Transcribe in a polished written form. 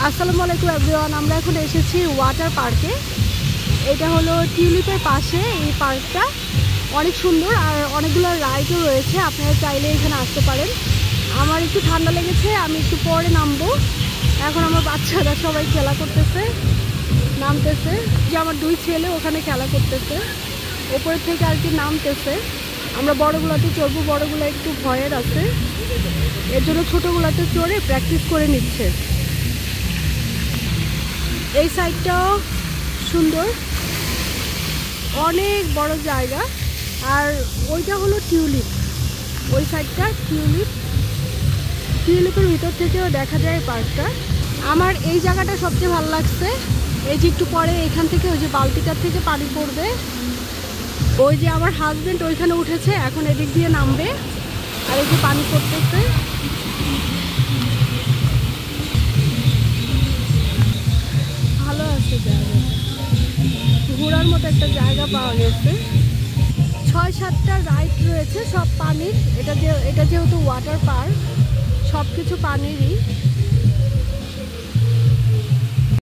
আসসালামু আলাইকুম এভরিওয়ান। আমরা এখন এসেছি ওয়াটার পার্কে। এটা হলো টিউলিপের পাশে। এই পার্কটা অনেক সুন্দর আর অনেকগুলো রাইডও রয়েছে, আপনারা চাইলে এখানে আসতে পারেন। আমার একটু ঠান্ডা লেগেছে, আমি একটু পরে নামবো। এখন আমার বাচ্চারা সবাই খেলা করতেছে, নামতেছে। যে আমার দুই ছেলে ওখানে খেলা করতেছে, ওপর থেকে আর কি নামতেছে। আমরা বড়গুলোতে চড়বো, বড়গুলো একটু ভয়ের আছে, এর জন্য ছোটোগুলোতে চড়ে প্র্যাকটিস করে নিচ্ছে। এই সাইডটাও সুন্দর, অনেক বড় জায়গা। আর ওইটা হলো টিউলিপ, ওই সাইডটা টিউলিপের ভিতর থেকেও দেখা যায় পার্কটা। আমার এই জায়গাটা সবচেয়ে ভালো লাগছে। এই যে একটু পরে এখান থেকে ওই যে বালতিটার থেকে পানি পড়বে, ওই যে আমার হাজবেন্ড ওইখানে উঠেছে, এখন এদিক দিয়ে নামবে। আর এই যে পানি পড়তেছে, ভালো আছে জায়গা, ঘোরার মতো একটা জায়গা পাওয়া গেছে। ৬-৭টা রাইড রয়েছে, সব পানির। এটা যেহেতু ওয়াটার পার্ক, সব কিছু পানিরই।